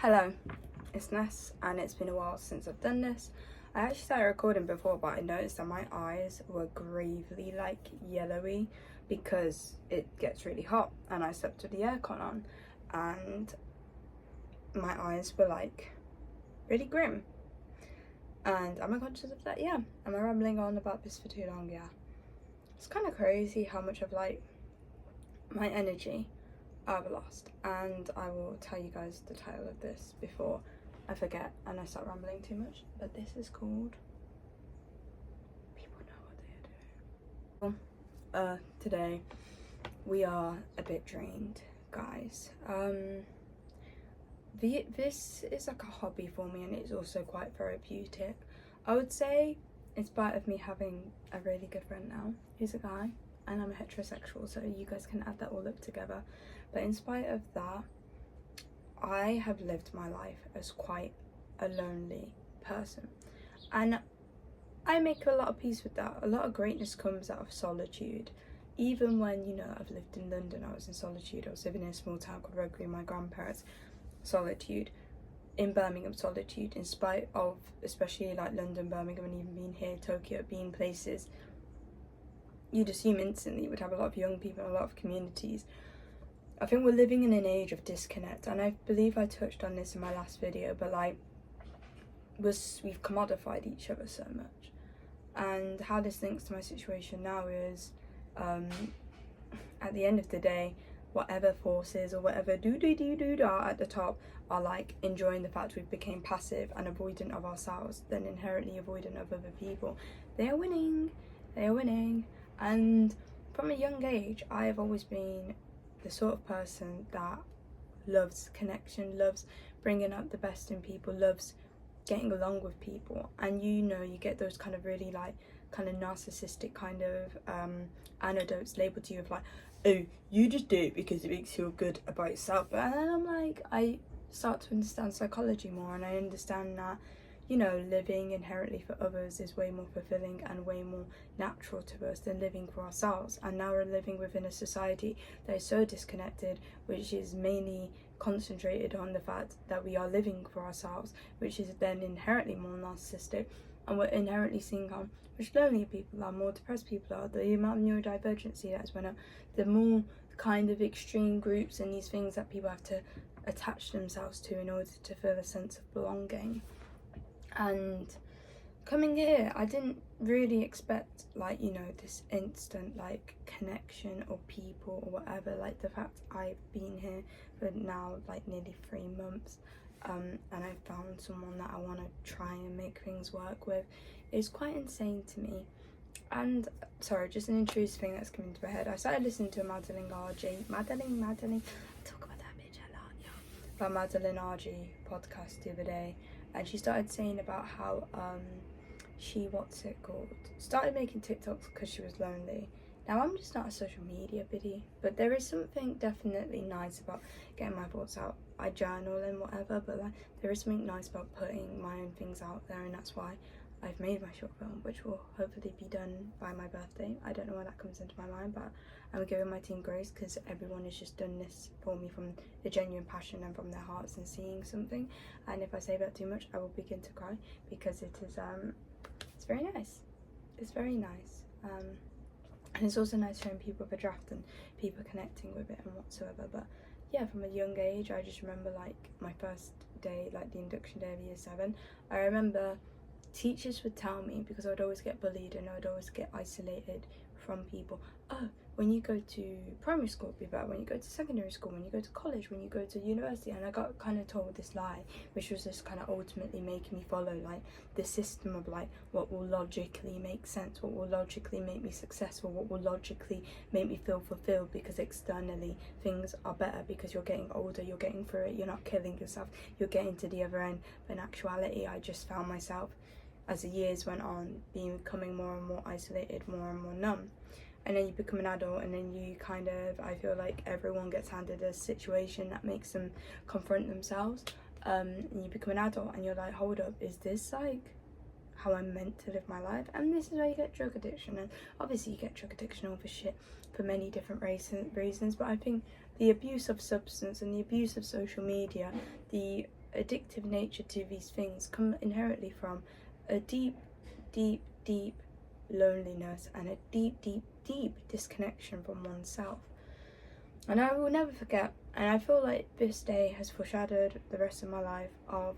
Hello, it's Ness, and it's been a while since I've done this. I actually started recording before, but I noticed that my eyes were gravely yellowy because it gets really hot, and I slept with the aircon on, and my eyes were really grim. And am I conscious of that? Yeah. Am I rambling on about this for too long? Yeah. It's kind of crazy how much of my energy I've lost, and I will tell you guys the title of this before I forget and I start rambling too much. But this is called People Know What They Are Doing. Today we are a bit drained, guys. This is like a hobby for me, and it's also quite therapeutic. I would say, in spite of me having a really good friend now, who's a guy, and I'm a heterosexual, so you guys can add that all up together. But in spite of that, I have lived my life as quite a lonely person, and I make a lot of peace with that. A lot of greatness comes out of solitude. Even when, I've lived in London, I was in solitude. I was living in a small town called Rugby with my grandparents. Solitude. In Birmingham, solitude. In spite of, especially London, Birmingham, and even being here, Tokyo, being places you'd assume instantly would have a lot of young people and a lot of communities. I think we're living in an age of disconnect, and I believe I touched on this in my last video, but we've commodified each other so much. And how this links to my situation now is, at the end of the day, whatever forces or whatever are at the top are enjoying the fact we've become passive and avoidant of ourselves, then inherently avoidant of other people. They are winning. And from a young age, I have always been the sort of person that loves connection, loves bringing out the best in people, loves getting along with people. And you get those kind of really narcissistic kind of anecdotes labeled to you of oh, you just do it because it makes you feel good about yourself. And then I start to understand psychology more, and I understand that living inherently for others is way more fulfilling and way more natural to us than living for ourselves. And now we're living within a society that is so disconnected, which is mainly concentrated on the fact that we are living for ourselves, which is then inherently more narcissistic. And we're inherently seeing how much lonelier people are, more depressed people are, the amount of neurodivergency that's went up, the more kind of extreme groups and these things that people have to attach themselves to in order to feel a sense of belonging. And coming here, I didn't really expect this instant connection or people or whatever. The fact I've been here for now nearly 3 months, and I've found someone that I want to try and make things work with is quite insane to me. And sorry, just an intrusive thing that's coming to my head. I started listening to a Madeline RG, Madeline, I talk about that bitch a lot, yeah. But Madeline RG podcast the other day, and she started saying about how she started making TikToks because she was lonely. Now, I'm just not a social media biddy, but there is something definitely nice about getting my thoughts out. I journal and whatever, but there is something nice about putting my own things out there, and that's why I've made my short film, which will hopefully be done by my birthday. I don't know when that comes into my mind, but I'm giving my team grace because everyone has just done this for me from the genuine passion and from their hearts and seeing something. And if I say that too much, I will begin to cry because it is it's very nice. It's very nice. And it's also nice showing people the draft and people connecting with it and whatsoever. But yeah, from a young age, I just remember my first day, the induction day of year 7. I remember teachers would tell me, because I would always get bullied and I would always get isolated from people, when you go to primary school it'll be better, when you go to secondary school, when you go to college, when you go to university. And I got kind of told this lie, which was just kind of ultimately making me follow the system of what will logically make sense, what will logically make me successful, what will logically make me feel fulfilled, because externally things are better because you're getting older, you're getting through it, you're not killing yourself, you're getting to the other end. But in actuality, I just found myself, as the years went on, becoming more and more isolated, more and more numb. And then you become an adult, and then you I feel like everyone gets handed a situation that makes them confront themselves. And you become an adult and you're like, hold up, is this how I'm meant to live my life? And this is where you get drug addiction. And obviously you get drug addiction over shit for many different reasons, but I think the abuse of substance and the abuse of social media, the addictive nature to these things come inherently from a deep, deep, deep loneliness and a deep, deep, deep disconnection from oneself. And I will never forget, and I feel like this day has foreshadowed the rest of my life of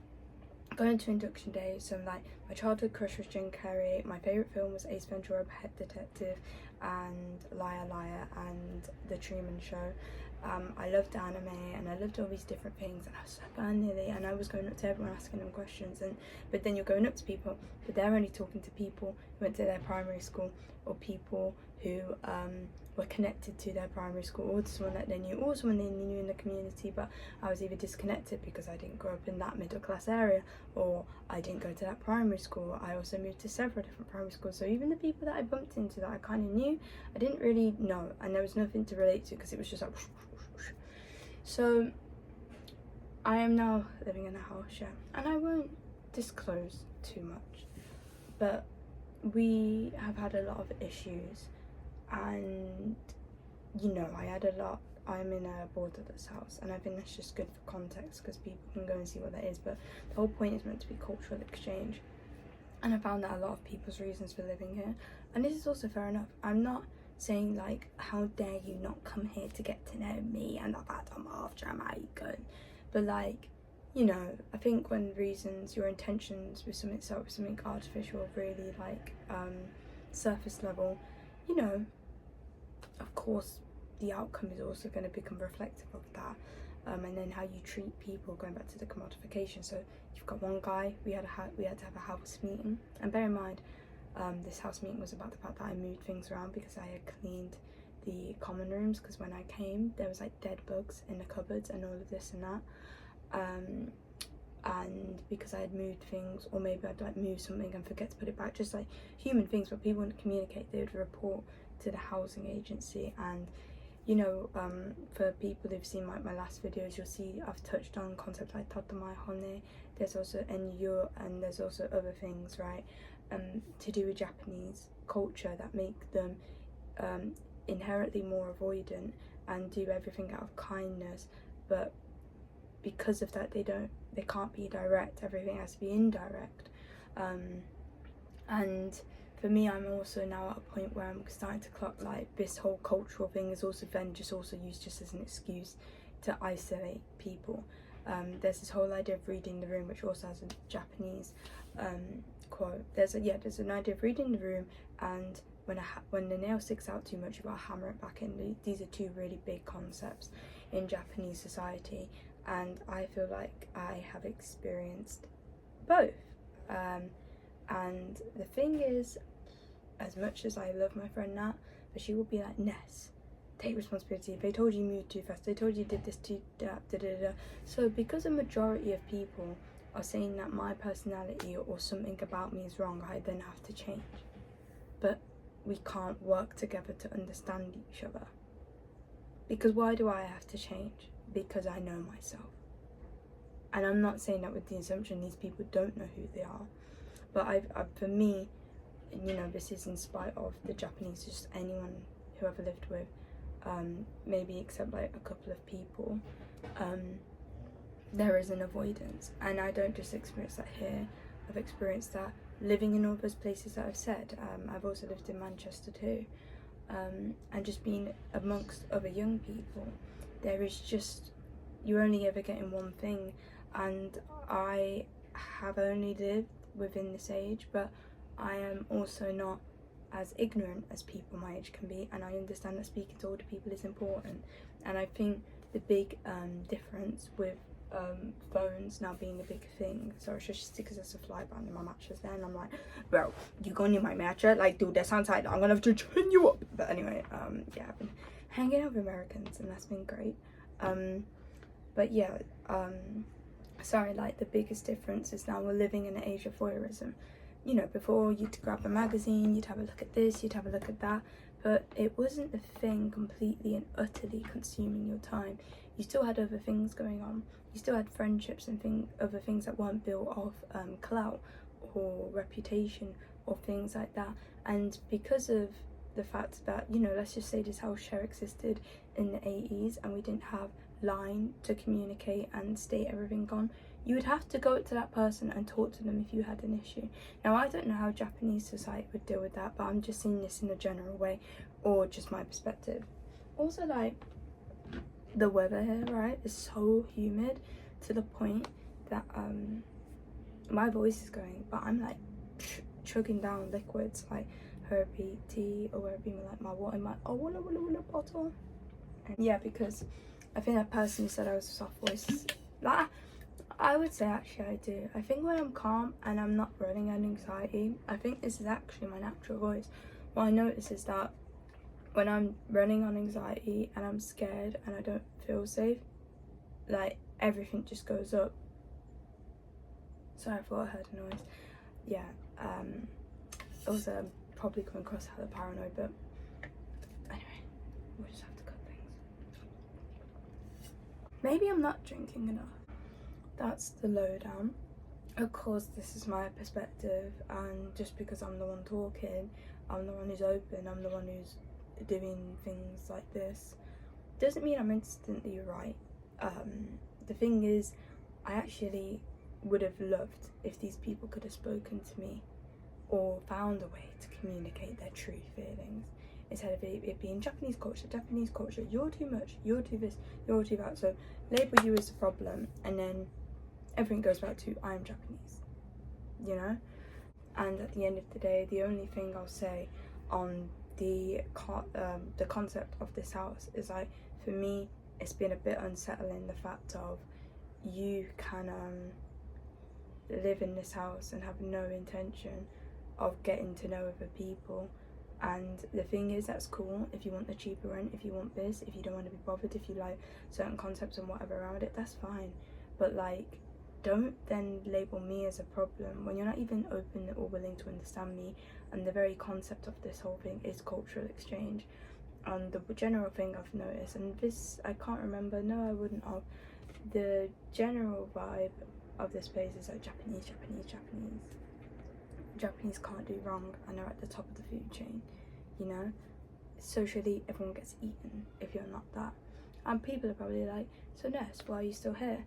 going to induction day. So like my childhood crush was Jim Carrey, my favourite film was Ace Ventura, Pet Detective, and Liar Liar, and The Truman Show. I loved anime and I loved all these different things, and I was so bad nearly, and I was going up to everyone asking them questions, but then you're going up to people but they're only talking to people who went to their primary school, or people who were connected to their primary school, or someone that they knew, or someone they knew in the community. But I was either disconnected because I didn't grow up in that middle class area, or I didn't go to that primary school. I also moved to several different primary schools, so even the people that I bumped into that I kind of knew, I didn't really know, and there was nothing to relate to because it was just like whoosh, whoosh, whoosh. So I am now living in a house, yeah, and I won't disclose too much, but we have had a lot of issues. And I'm in a borderless house, and I think that's just good for context because people can go and see what that is, but the whole point is meant to be cultural exchange. And I found that a lot of people's reasons for living here, and this is also fair enough. I'm not saying like, how dare you not come here to get to know me and the fact I'm half Jamaican, but like, I think when reasons, your intentions with something artificial, really like surface level, of course the outcome is also going to become reflective of that, and then how you treat people, going back to the commodification. So you've got one guy, we had to have a house meeting, and bear in mind this house meeting was about the fact that I moved things around because I had cleaned the common rooms, because when I came there was like dead bugs in the cupboards and all of this and that, and because I had moved things, or maybe I'd like move something and forget to put it back, just like human things, but people wouldn't communicate, they would report to the housing agency. And for people who've seen my last videos, you'll see I've touched on concepts like tatamai hone, there's also enyo, and there's also other things, right, to do with Japanese culture that make them inherently more avoidant and do everything out of kindness, but because of that they can't be direct, everything has to be indirect. And for me, I'm also now at a point where I'm starting to clock like this whole cultural thing is also then just also used just as an excuse to isolate people. There's this whole idea of reading the room, which also has a Japanese quote. There's an idea of reading the room, and when the nail sticks out too much, you've got to hammer it back in. These are two really big concepts in Japanese society, and I feel like I have experienced both. And the thing is, as much as I love my friend Nat, but she will be like, Ness, take responsibility. They told you moved too fast, they told you did this too, da. So because a majority of people are saying that my personality or something about me is wrong, I then have to change. But we can't work together to understand each other. Because why do I have to change? Because I know myself. And I'm not saying that with the assumption these people don't know who they are. But for me, this is in spite of the Japanese, just anyone who I've lived with, maybe except like a couple of people, there is an avoidance. And I don't just experience that here, I've experienced that living in all those places that I've said. I've also lived in Manchester too, and just being amongst other young people, there is just, you're only ever getting one thing. And I have only lived within this age, but I am also not as ignorant as people my age can be, and I understand that speaking to older people is important. And I think the big difference with phones now being a big thing, so it's just because there's a fly band in my mattress there, and I'm like, bro, you going in my mattress, like, dude, that sounds like I'm gonna have to turn you up. But anyway, yeah, I've been hanging out with Americans and that's been great. But yeah, sorry, like the biggest difference is now we're living in an age of voyeurism. Before you'd grab a magazine, you'd have a look at this, you'd have a look at that, but it wasn't the thing completely and utterly consuming your time. You still had other things going on. You still had friendships and other things that weren't built off clout or reputation or things like that. And because of the fact that, let's just say this house share existed in the 80s and we didn't have line to communicate and state everything on, you would have to go up to that person and talk to them if you had an issue. Now, I don't know how Japanese society would deal with that, but I'm just seeing this in a general way, or just my perspective. Also, like, the weather here, right, is so humid to the point that my voice is going, but I'm like chugging down liquids like herby tea or herby, like my water in my walla bottle. And yeah, because I think that person who said I was a soft voice, like, I would say actually I do. I think when I'm calm and I'm not running on anxiety, I think this is actually my natural voice. What I notice is that when I'm running on anxiety and I'm scared and I don't feel safe, like, everything just goes up. Sorry, I thought I heard a noise. Yeah, also I'm probably coming across hella paranoid, but anyway, we'll just have to cut things. Maybe I'm not drinking enough. That's the lowdown. Of course, this is my perspective, and just because I'm the one talking, I'm the one who's open, I'm the one who's doing things like this, doesn't mean I'm instantly right. The thing is, I actually would have loved if these people could have spoken to me or found a way to communicate their true feelings, instead of it being Japanese culture, you're too much, you're too this, you're too that. So label you as the problem, and then everything goes back to I'm Japanese, you know? And at the end of the day, the only thing I'll say on the concept of this house is, like, for me, it's been a bit unsettling, the fact of you can live in this house and have no intention of getting to know other people. And the thing is, that's cool if you want the cheaper rent, if you want this, if you don't want to be bothered, if you like certain concepts and whatever around it, that's fine. But, like, don't then label me as a problem when you're not even open or willing to understand me. And the very concept of this whole thing is cultural exchange. And the general thing I've noticed, and this I can't remember, no I wouldn't have, the general vibe of this place is like Japanese can't do wrong, and they're at the top of the food chain, you know? Socially, everyone gets eaten if you're not that. And people are probably like, so Ness, why are you still here?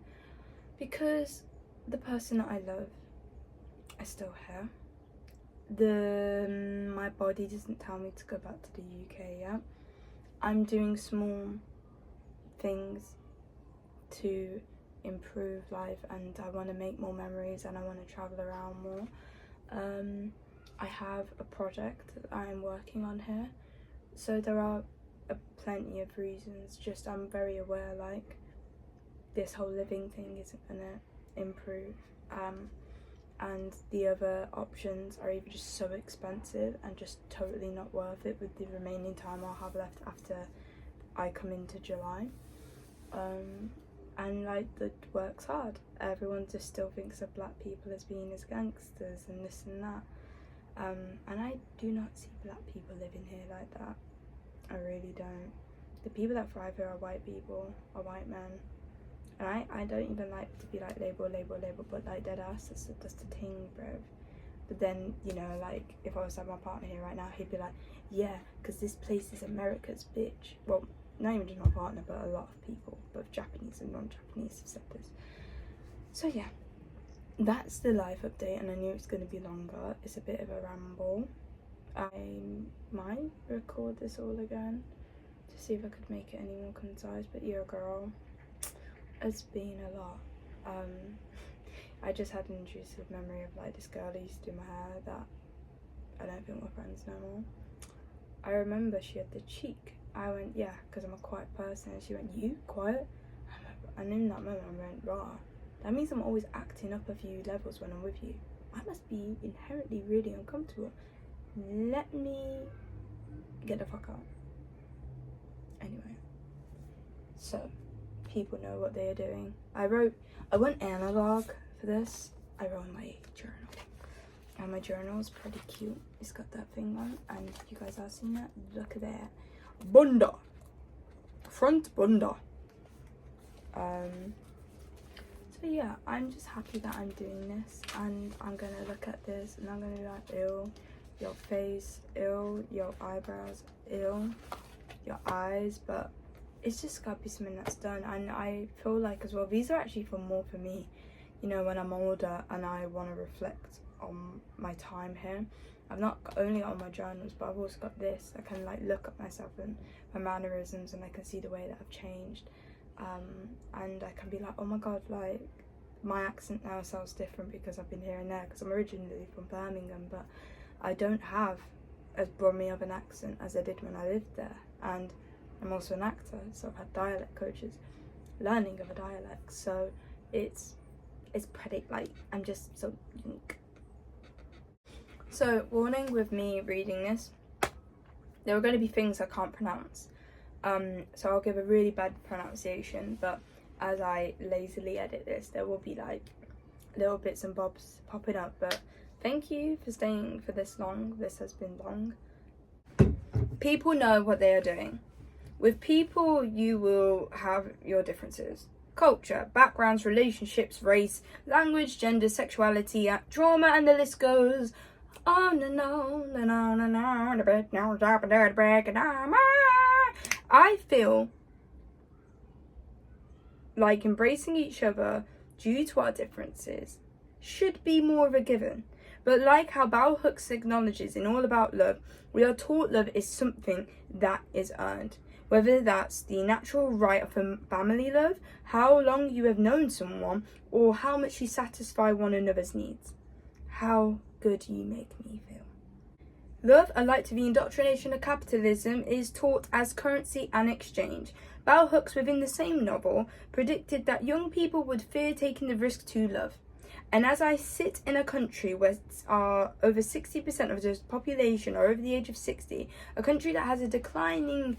Because the person that I love is still here. My body doesn't tell me to go back to the UK yet. I'm doing small things to improve life, and I want to make more memories, and I want to travel around more. I have a project that I'm working on here, so there are plenty of reasons. Just I'm very aware, like, this whole living thing isn't gonna improve, and the other options are either just so expensive and just totally not worth it with the remaining time I'll have left after I come into July. And, like, the work's hard. Everyone just still thinks of black people as being as gangsters and this and that. And I do not see black people living here like that. I really don't. The people that thrive here are white people, are white men. And I don't even like to be like label, but like dead ass, that's the thing, bro. But then, you know, like, if I was like my partner here right now, he'd be like, yeah, because this place is America's, bitch. Well, not even just my partner, but a lot of people, both Japanese and non-Japanese, have said this. So yeah, that's the life update, and I knew it's going to be longer. It's a bit of a ramble. I might record this all again to see if I could make it any more concise, but yeah, girl, it's been a lot. I just had an intrusive memory of, like, this girl who used to do my hair that I don't think we're friends no more. I remember she had the cheek. I went, yeah, because I'm a quiet person, and she went, you quiet? And in that moment I went, rah, that means I'm always acting up a few levels when I'm with you. I must be inherently really uncomfortable. Let me get the fuck out. Anyway, so people know what they are doing. I went analog for this. I wrote my journal, and my journal is pretty cute. It's got that thing on, and you guys have seen that. Look at that, bunda, front bunda. So yeah, I'm just happy that I'm doing this, and I'm gonna look at this and I'm gonna be like, ew, your face, ew, your eyebrows, ew, your eyes. But it's just gotta be something that's done. And I feel like as well, these are actually more for me, you know, when I'm older and I want to reflect on my time here, I've not only got on my journals, but I've also got this. I can like look at myself and my mannerisms, and I can see the way that I've changed, and I can be like, oh my god, like my accent now sounds different because I've been here and there, because I'm originally from Birmingham, but I don't have as Brummy of an accent as I did when I lived there. And I'm also an actor, so I've had dialect coaches learning of a dialect, so it's pretty, like, I'm just so unique. So, warning with me reading this, there are going to be things I can't pronounce, so I'll give a really bad pronunciation, but as I lazily edit this, there will be like little bits and bobs popping up. But thank you for staying for this long. This has been long. People know what they are doing. With people, you will have your differences. Culture, backgrounds, relationships, race, language, gender, sexuality, trauma, and the list goes on and on and on and on. I feel like embracing each other due to our differences should be more of a given. But like how Bell Hooks acknowledges in All About Love, we are taught love is something that is earned. Whether that's the natural right of family love, how long you have known someone, or how much you satisfy one another's needs. How good you make me feel. Love, alike to the indoctrination of capitalism, is taught as currency and exchange. Bell Hooks, within the same novel, predicted that young people would fear taking the risk to love. And as I sit in a country where over 60% of the population are over the age of 60, a country that has a declining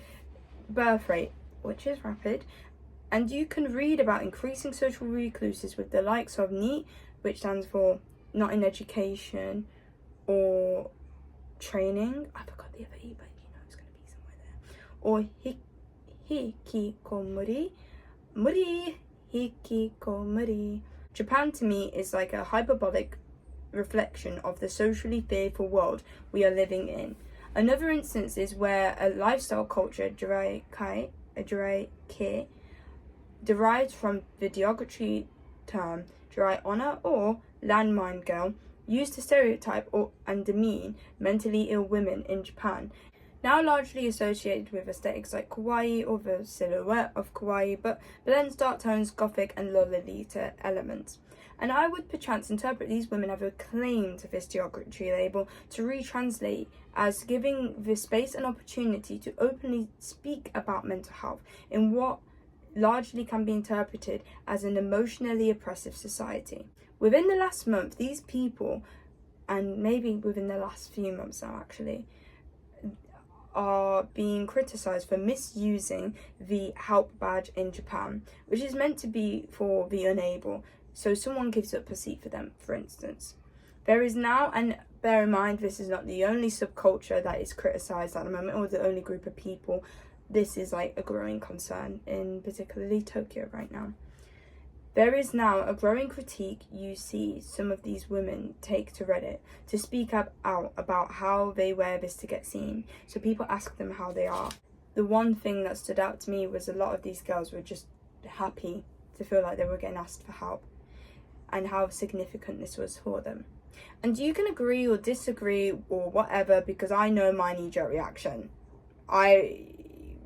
birth rate, which is rapid, and you can read about increasing social recluses with the likes of NEET, which stands for not in education or training, I forgot the other E, but you know it's going to be somewhere there, or hikikomori. Japan to me is like a hyperbolic reflection of the socially fearful world we are living in. Another instance is where a lifestyle culture, jirai-ke, derived from the derogatory term jirai honor or landmine girl, used to stereotype and demean mentally ill women in Japan, now largely associated with aesthetics like kawaii or the silhouette of kawaii, but blends dark tones, gothic and lolita elements. And I would perchance interpret these women have a claim to this derogatory label to retranslate as giving the space and opportunity to openly speak about mental health in what largely can be interpreted as an emotionally oppressive society. Within the last month, these people, and maybe within the last few months now actually, are being criticised for misusing the help badge in Japan, which is meant to be for the unable. So someone gives up a seat for them, for instance. There is now, and bear in mind, this is not the only subculture that is criticised at the moment, or the only group of people. This is like a growing concern in particularly Tokyo right now. There is now a growing critique you see some of these women take to Reddit to speak out about how they wear this to get seen. So people ask them how they are. The one thing that stood out to me was a lot of these girls were just happy to feel like they were getting asked for help and how significant this was for them. And you can agree or disagree or whatever, because I know my knee-jerk reaction. I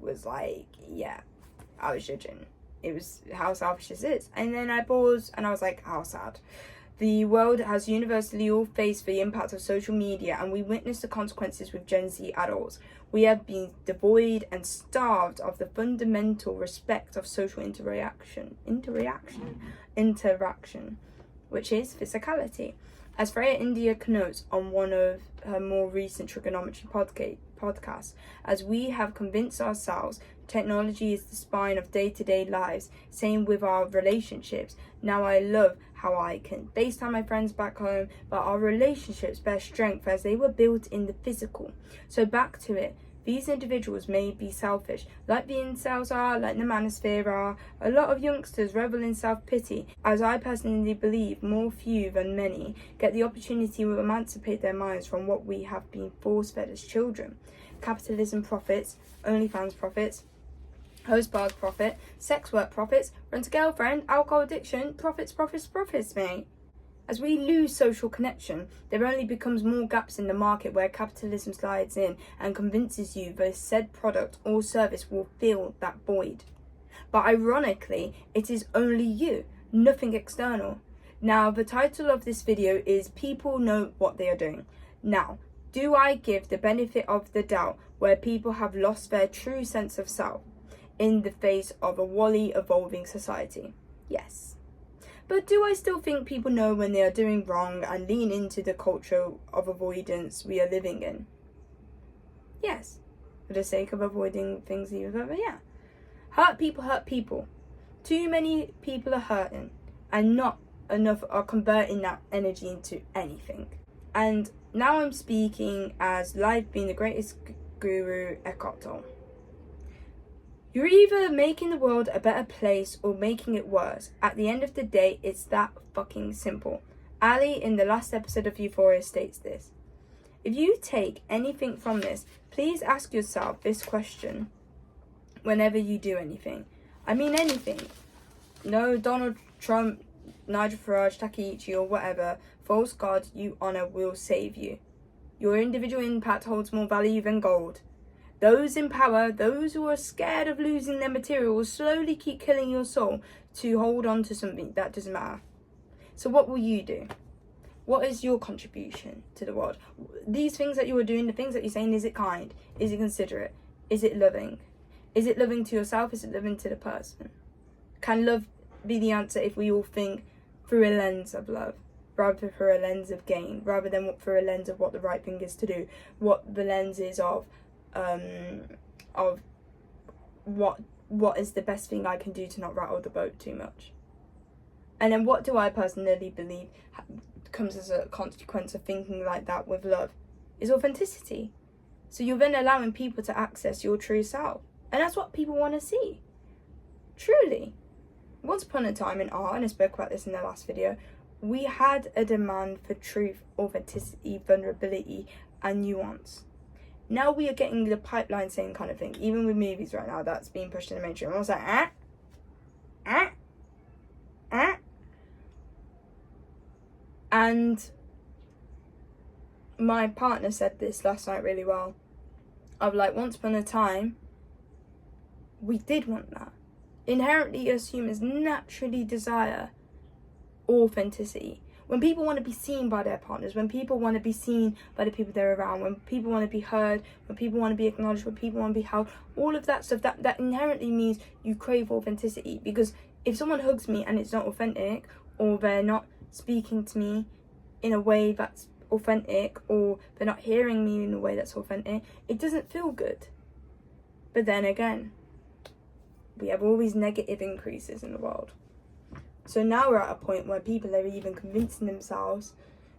was like, yeah, I was judging. It was how selfish this is. And then I paused and I was like, how sad. The world has universally all faced the impact of social media, and we witness the consequences with Gen Z adults. We have been devoid and starved of the fundamental respect of social interaction, which is physicality. As Freya India connotes on one of her more recent trigonometry podcasts, as we have convinced ourselves technology is the spine of day-to-day lives, same with our relationships. Now I love how I can FaceTime my friends back home, but our relationships bear strength as they were built in the physical. So back to it. These individuals may be selfish, like the incels are, like the manosphere are. A lot of youngsters revel in self-pity, as I personally believe more few than many get the opportunity to emancipate their minds from what we have been force-fed as children. Capitalism profits, OnlyFans profits, Host bars profit, sex work profits, rent a girlfriend, alcohol addiction, profits, mate. As we lose social connection, there only becomes more gaps in the market where capitalism slides in and convinces you that said product or service will fill that void. But ironically, it is only you, nothing external. Now, the title of this video is People Know What They Are Doing. Now, do I give the benefit of the doubt where people have lost their true sense of self in the face of a wholly evolving society? Yes. But do I still think people know when they are doing wrong and lean into the culture of avoidance we are living in? Yes. For the sake of avoiding things even further, yeah. Hurt people. Too many people are hurting and not enough are converting that energy into anything. And now I'm speaking as life being the greatest guru Eckhart Tolle. You're either making the world a better place or making it worse. At the end of the day, it's that fucking simple. Ali, in the last episode of Euphoria, states this. If you take anything from this, please ask yourself this question whenever you do anything. I mean anything. No Donald Trump, Nigel Farage, Takeichi or whatever, false god you honour will save you. Your individual impact holds more value than gold. Those in power, those who are scared of losing their material, will slowly keep killing your soul to hold on to something that doesn't matter. So what will you do? What is your contribution to the world? These things that you are doing, the things that you're saying, is it kind? Is it considerate? Is it loving? Is it loving to yourself? Is it loving to the person? Can love be the answer if we all think through a lens of love, rather than through a lens of gain, rather than through a lens of what the right thing is to do, what the lens is of what is the best thing I can do to not rattle the boat too much? And then what do I personally believe comes as a consequence of thinking like that with love is authenticity. So you're then allowing people to access your true self, and that's what people want to see. Truly. Once upon a time in art, and I spoke about this in the last video, we had a demand for truth, authenticity, vulnerability and nuance. Now we are getting the pipeline same kind of thing, even with movies right now that's being pushed in the mainstream. I was like, And my partner said this last night really well. Of like, once upon a time, we did want that. Inherently, as humans, naturally desire authenticity. When people want to be seen by their partners, when people want to be seen by the people they're around, when people want to be heard, when people want to be acknowledged, when people want to be held, all of that stuff, that inherently means you crave authenticity. Because if someone hugs me and it's not authentic, or they're not speaking to me in a way that's authentic, or they're not hearing me in a way that's authentic, it doesn't feel good. But then again, we have all these negative increases in the world. So now we're at a point where people are even convincing themselves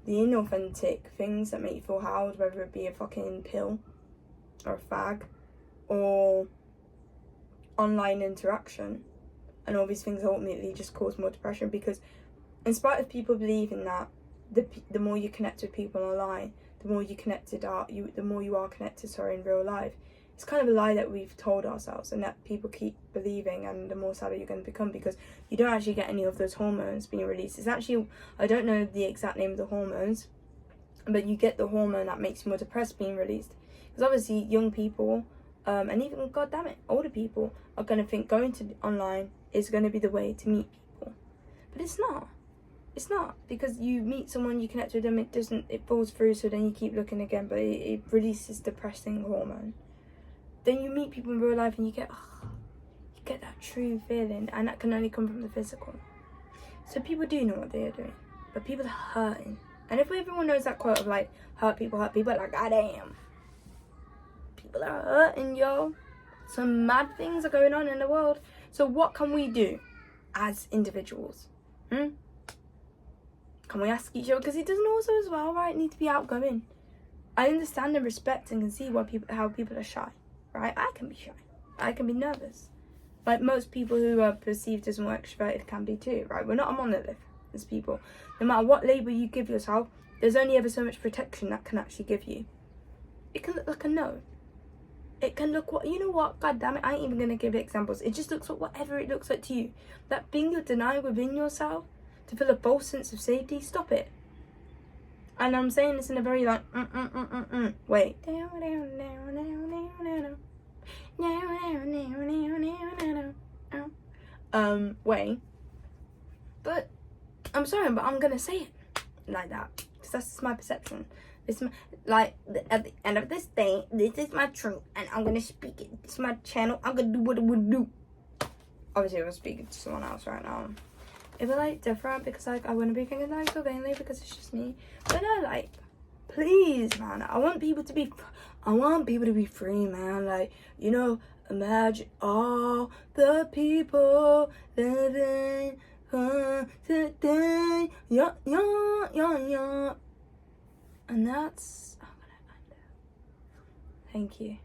the inauthentic things that make you feel held, whether it be a fucking pill or a fag or online interaction, and all these things ultimately just cause more depression. Because in spite of people believing that the more you connect with people online, the more you the more you are connected in real life, it's kind of a lie that we've told ourselves and that people keep believing, and the more sadder you're going to become, because you don't actually get any of those hormones being released. It's actually, I don't know the exact name of the hormones, but you get the hormone that makes you more depressed being released. Because obviously young people, and even, goddammit, older people are going to think going to online is going to be the way to meet people. But it's not. It's not, because you meet someone, you connect with them, it falls through, so then you keep looking again, but it releases depressing hormone. Then you meet people in real life and you get that true feeling, and that can only come from the physical. So people do know what they are doing, but people are hurting. And if everyone knows that quote of like, hurt people, like, goddamn, people are hurting, yo. Some mad things are going on in the world. So what can we do as individuals? Can we ask each other? Because it doesn't also as well, right, need to be outgoing. I understand and respect and can see how people are shy, right? I can be shy. I can be nervous. Like most people who are perceived as more extroverted can be too, right? We're not a monolith as people. No matter what label you give yourself, there's only ever so much protection that can actually give you. It can look like a no. It can look what, you know what, god damn it, I ain't even gonna give examples. It just looks like whatever it looks like to you. That thing you're denying within yourself to feel a false sense of safety, stop it. And I'm saying this in a very like wait. Way. But I'm sorry, but I'm gonna say it like that because that's my perception. This like at the end of this day, this is my truth, and I'm gonna speak it. This is my channel. I'm gonna do what it would do. Obviously, I'm speaking to someone else right now. It be like different because like I wouldn't be thinking like so vainly because it's just me. But no, like, please, man, I want people to be free, man. Like, you know, imagine all the people living today, yeah. And that's how I'm gonna end it. Thank you.